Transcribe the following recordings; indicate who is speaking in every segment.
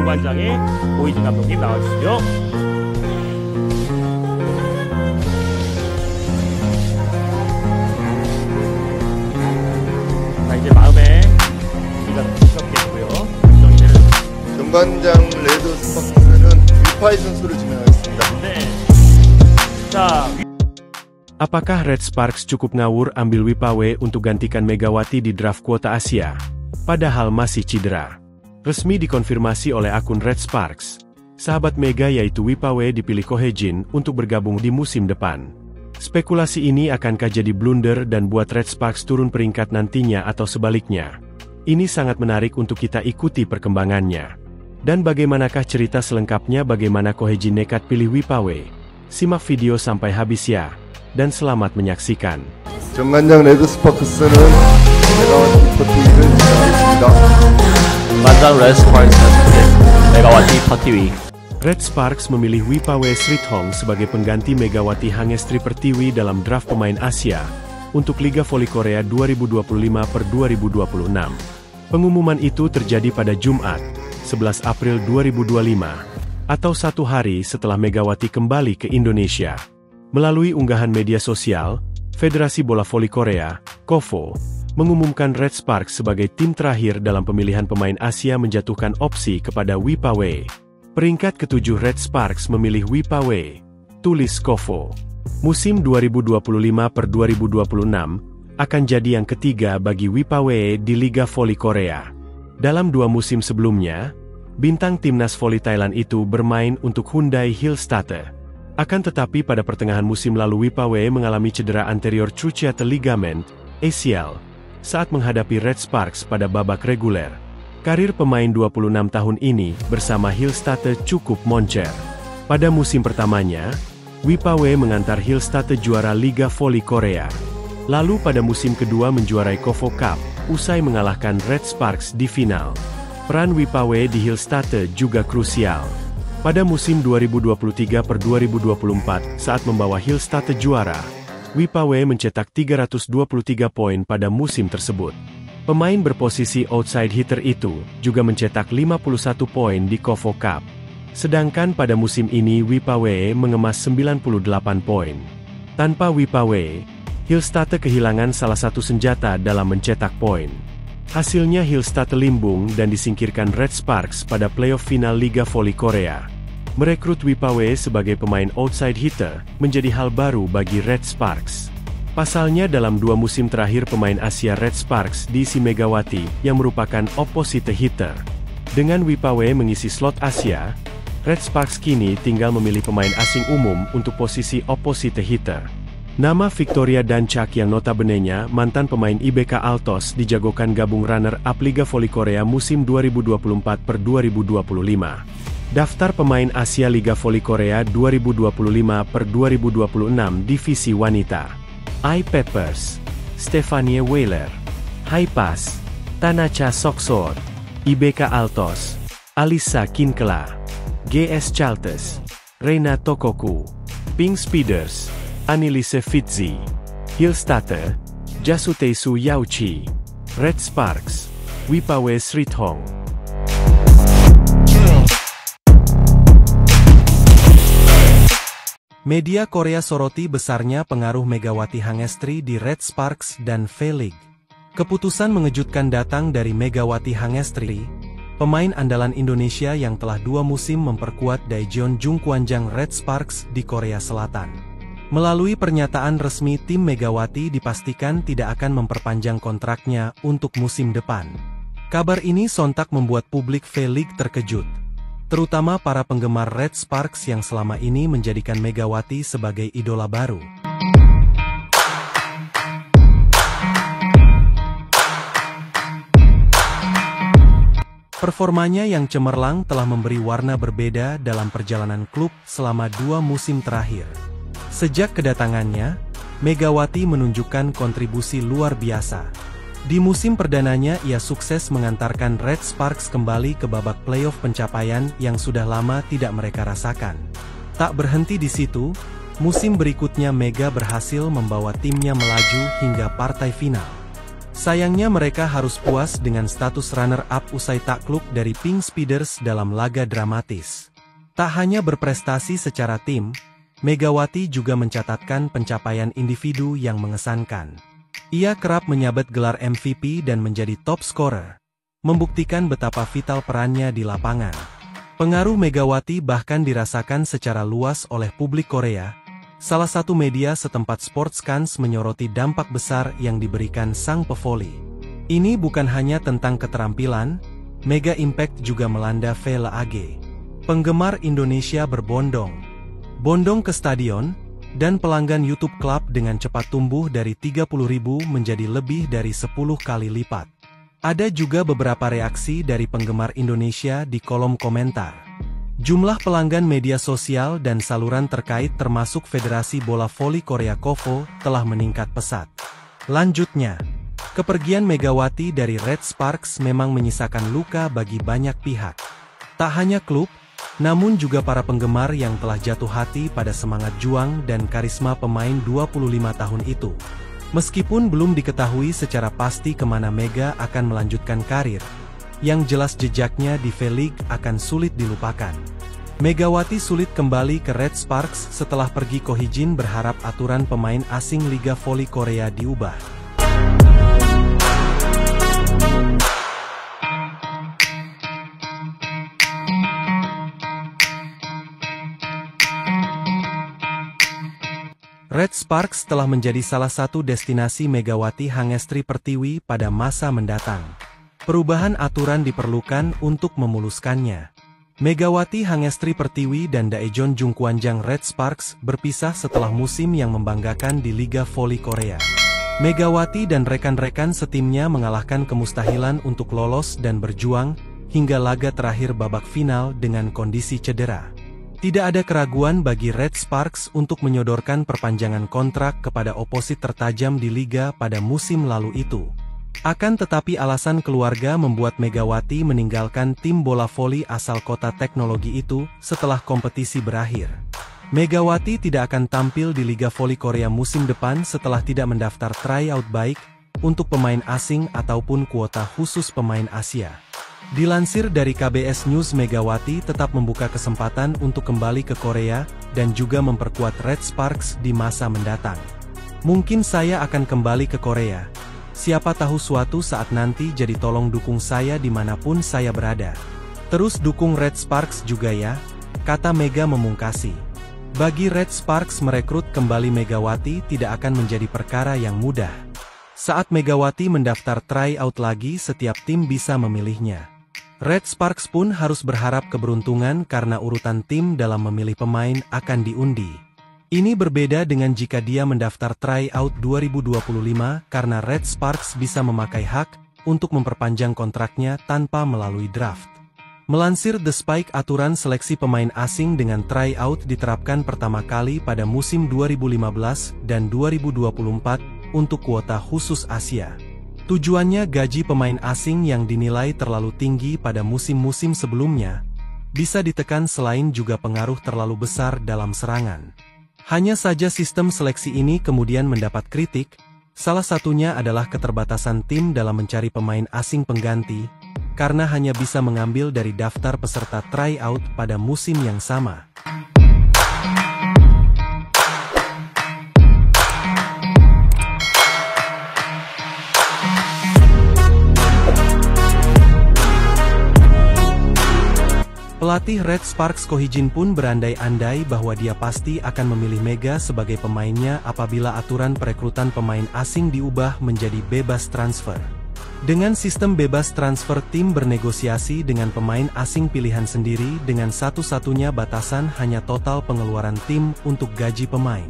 Speaker 1: 중구관장의 오이진 감독님 나와주시죠. 자, 이제 마음에 준비가 되셨겠고요.
Speaker 2: 정관장 레드 스파크스는 위파이 선수를 지명하겠습니다.
Speaker 1: 네. 자.
Speaker 3: Apakah Red Sparks cukup ngawur ambil Wipawe untuk gantikan Megawati di draft kuota Asia? Padahal masih cedera. Resmi dikonfirmasi oleh akun Red Sparks. Sahabat Mega yaitu Wipawe dipilih Ko Hye-jin untuk bergabung di musim depan. Spekulasi ini akankah jadi blunder dan buat Red Sparks turun peringkat nantinya atau sebaliknya? Ini sangat menarik untuk kita ikuti perkembangannya. Dan bagaimanakah cerita selengkapnya bagaimana Ko Hye-jin nekat pilih Wipawe? Simak video sampai habis ya. Dan selamat menyaksikan.
Speaker 2: 정관장 레드 스파크스는 메가와티 퍼티위를 지명하겠습니다.
Speaker 4: 정관장 레드 스파크스 메가와티 퍼티위.
Speaker 3: Red Sparks memilih Wipawe Srithong sebagai pengganti Megawati Hangestri Pertiwi dalam draft pemain Asia untuk Liga Voli Korea 2025/2026. Pengumuman itu terjadi pada Jumat, 11 April 2025, atau satu hari setelah Megawati kembali ke Indonesia. Melalui unggahan media sosial, Federasi Bola Voli Korea, KOVO, mengumumkan Red Sparks sebagai tim terakhir dalam pemilihan pemain Asia menjatuhkan opsi kepada Wipawe. Peringkat ke-7 Red Sparks memilih Wipawe, tulis KOVO. Musim 2025/2026 akan jadi yang ketiga bagi Wipawe di Liga Voli Korea. Dalam 2 musim sebelumnya, bintang timnas voli Thailand itu bermain untuk Hyundai Hillstatte. Akan tetapi pada pertengahan musim lalu Wipawe mengalami cedera anterior cruciate ligament, ACL, saat menghadapi Red Sparks pada babak reguler. Karir pemain 26 tahun ini bersama Hillstatte cukup moncer. Pada musim pertamanya, Wipawe mengantar Hillstatte juara Liga Voli Korea. Lalu pada musim kedua menjuarai KOVO Cup, usai mengalahkan Red Sparks di final. Peran Wipawe di Hillstatte juga krusial. Pada musim 2023/2024 saat membawa Hillstatte juara, Wipawe mencetak 323 poin pada musim tersebut. Pemain berposisi outside hitter itu juga mencetak 51 poin di KOVO Cup. Sedangkan pada musim ini Wipawe mengemas 98 poin. Tanpa Wipawe, Hillstatte kehilangan salah satu senjata dalam mencetak poin. Hasilnya Hillstatte limbung dan disingkirkan Red Sparks pada playoff final Liga Voli Korea. Merekrut Wipawe sebagai pemain outside hitter menjadi hal baru bagi Red Sparks. Pasalnya dalam 2 musim terakhir pemain Asia Red Sparks diisi Megawati yang merupakan opposite hitter. Dengan Wipawe mengisi slot Asia, Red Sparks kini tinggal memilih pemain asing umum untuk posisi opposite hitter. Nama Victoria Dancak yang notabenenya mantan pemain IBK Altos dijagokan gabung runner-up Liga Voli Korea musim 2024/2025. Daftar pemain Asia Liga Voli Korea 2025/2026 Divisi Wanita. I Peppers, Stefanie Weiler, Haipas, Tanacha Soksor, IBK Altos, Alisa Kinkela, GS Chaltes, Reina Tokoku, Pink Speeders, Annelise Fitzi, Hillstatte, Jasuteisu Yauchi, Red Sparks, Wipawe Srithong. Media Korea soroti besarnya pengaruh Megawati Hangestri di Red Sparks dan V-League. Keputusan mengejutkan datang dari Megawati Hangestri, pemain andalan Indonesia yang telah 2 musim memperkuat Daejeon Jungkwanjang Red Sparks di Korea Selatan. Melalui pernyataan resmi tim Megawati dipastikan tidak akan memperpanjang kontraknya untuk musim depan. Kabar ini sontak membuat publik V-League terkejut. Terutama para penggemar Red Sparks yang selama ini menjadikan Megawati sebagai idola baru. Performanya yang cemerlang telah memberi warna berbeda dalam perjalanan klub selama 2 musim terakhir. Sejak kedatangannya, Megawati menunjukkan kontribusi luar biasa. Di musim perdananya ia sukses mengantarkan Red Sparks kembali ke babak playoff pencapaian yang sudah lama tidak mereka rasakan. Tak berhenti di situ, musim berikutnya Mega berhasil membawa timnya melaju hingga partai final. Sayangnya mereka harus puas dengan status runner-up usai takluk dari Pink Speeders dalam laga dramatis. Tak hanya berprestasi secara tim, Megawati juga mencatatkan pencapaian individu yang mengesankan. Ia kerap menyabet gelar MVP dan menjadi top scorer, membuktikan betapa vital perannya di lapangan. Pengaruh Megawati bahkan dirasakan secara luas oleh publik Korea. Salah satu media setempat Sportskans menyoroti dampak besar yang diberikan sang pevoli. Ini bukan hanya tentang keterampilan, mega impact juga melanda VLAG. Penggemar Indonesia berbondong-bondong ke stadion, dan pelanggan YouTube Club dengan cepat tumbuh dari 30.000 menjadi lebih dari 10 kali lipat. Ada juga beberapa reaksi dari penggemar Indonesia di kolom komentar. Jumlah pelanggan media sosial dan saluran terkait termasuk Federasi Bola Voli Korea KOVO telah meningkat pesat. Lanjutnya, kepergian Megawati dari Red Sparks memang menyisakan luka bagi banyak pihak. Tak hanya klub, namun juga para penggemar yang telah jatuh hati pada semangat juang dan karisma pemain 25 tahun itu. Meskipun belum diketahui secara pasti kemana Mega akan melanjutkan karir, yang jelas jejaknya di V-League akan sulit dilupakan. Megawati sulit kembali ke Red Sparks setelah pergi Kohijin berharap aturan pemain asing Liga Voli Korea diubah. Red Sparks telah menjadi salah satu destinasi Megawati Hangestri Pertiwi pada masa mendatang. Perubahan aturan diperlukan untuk memuluskannya. Megawati Hangestri Pertiwi dan Daejeon Jungkwanjang Red Sparks berpisah setelah musim yang membanggakan di Liga Voli Korea. Megawati dan rekan-rekan setimnya mengalahkan kemustahilan untuk lolos dan berjuang hingga laga terakhir babak final dengan kondisi cedera. Tidak ada keraguan bagi Red Sparks untuk menyodorkan perpanjangan kontrak kepada oposit tertajam di liga pada musim lalu itu. Akan tetapi alasan keluarga membuat Megawati meninggalkan tim bola voli asal kota teknologi itu setelah kompetisi berakhir. Megawati tidak akan tampil di Liga Voli Korea musim depan setelah tidak mendaftar tryout baik untuk pemain asing ataupun kuota khusus pemain Asia. Dilansir dari KBS News, Megawati tetap membuka kesempatan untuk kembali ke Korea dan juga memperkuat Red Sparks di masa mendatang. Mungkin saya akan kembali ke Korea. Siapa tahu suatu saat nanti, jadi tolong dukung saya dimanapun saya berada. Terus dukung Red Sparks juga ya, kata Mega memungkasi. Bagi Red Sparks merekrut kembali Megawati tidak akan menjadi perkara yang mudah. Saat Megawati mendaftar tryout lagi, setiap tim bisa memilihnya. Red Sparks pun harus berharap keberuntungan karena urutan tim dalam memilih pemain akan diundi. Ini berbeda dengan jika dia mendaftar tryout 2025 karena Red Sparks bisa memakai hak untuk memperpanjang kontraknya tanpa melalui draft. Melansir The Spike, aturan seleksi pemain asing dengan tryout diterapkan pertama kali pada musim 2015 dan 2024 untuk kuota khusus Asia. Tujuannya gaji pemain asing yang dinilai terlalu tinggi pada musim-musim sebelumnya bisa ditekan, selain juga pengaruh terlalu besar dalam serangan. Hanya saja sistem seleksi ini kemudian mendapat kritik, salah satunya adalah keterbatasan tim dalam mencari pemain asing pengganti, karena hanya bisa mengambil dari daftar peserta tryout pada musim yang sama. Pelatih Red Sparks Kohijin pun berandai-andai bahwa dia pasti akan memilih Mega sebagai pemainnya apabila aturan perekrutan pemain asing diubah menjadi bebas transfer. Dengan sistem bebas transfer, tim bernegosiasi dengan pemain asing pilihan sendiri dengan satu-satunya batasan hanya total pengeluaran tim untuk gaji pemain.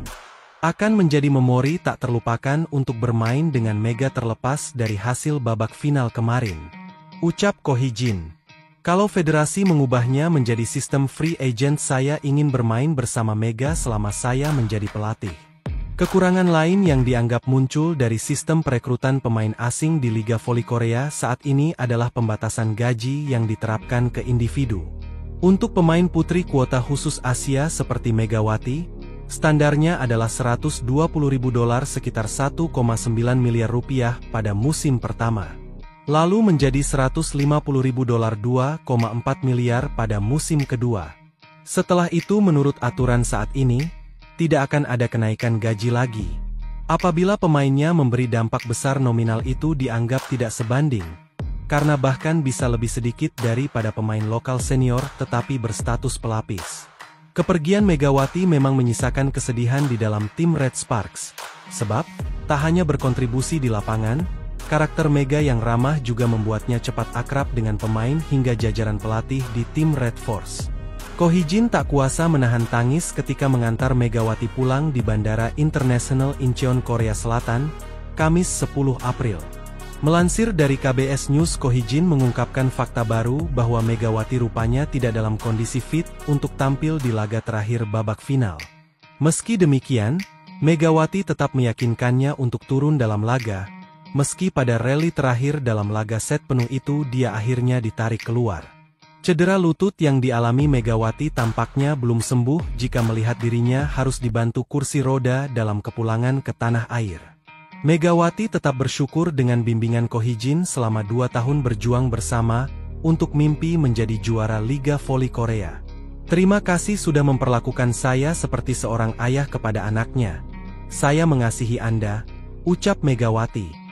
Speaker 3: Akan menjadi memori tak terlupakan untuk bermain dengan Mega terlepas dari hasil babak final kemarin, ucap Kohijin. Kalau federasi mengubahnya menjadi sistem free agent, saya ingin bermain bersama Mega selama saya menjadi pelatih. Kekurangan lain yang dianggap muncul dari sistem perekrutan pemain asing di Liga Voli Korea saat ini adalah pembatasan gaji yang diterapkan ke individu. Untuk pemain putri kuota khusus Asia seperti Megawati, Standarnya adalah $120.000 sekitar 1,9 miliar rupiah pada musim pertama. Lalu menjadi $150.000 2,4 miliar pada musim kedua. Setelah itu menurut aturan saat ini, tidak akan ada kenaikan gaji lagi. Apabila pemainnya memberi dampak besar nominal itu dianggap tidak sebanding. Karena bahkan bisa lebih sedikit daripada pemain lokal senior tetapi berstatus pelapis. Kepergian Megawati memang menyisakan kesedihan di dalam tim Red Sparks. Sebab, tak hanya berkontribusi di lapangan, karakter Mega yang ramah juga membuatnya cepat akrab dengan pemain hingga jajaran pelatih di tim Red Force. Ko Hee-jin tak kuasa menahan tangis ketika mengantar Megawati pulang di Bandara Internasional Incheon, Korea Selatan, Kamis 10 April. Melansir dari KBS News, Ko Hee-jin mengungkapkan fakta baru bahwa Megawati rupanya tidak dalam kondisi fit untuk tampil di laga terakhir babak final. Meski demikian, Megawati tetap meyakinkannya untuk turun dalam laga, meski pada rally terakhir dalam laga set penuh itu dia akhirnya ditarik keluar. Cedera lutut yang dialami Megawati tampaknya belum sembuh jika melihat dirinya harus dibantu kursi roda dalam kepulangan ke tanah air. Megawati tetap bersyukur dengan bimbingan Ko Hee-jin selama 2 tahun berjuang bersama untuk mimpi menjadi juara Liga Voli Korea. Terima kasih sudah memperlakukan saya seperti seorang ayah kepada anaknya. Saya mengasihi Anda, ucap Megawati.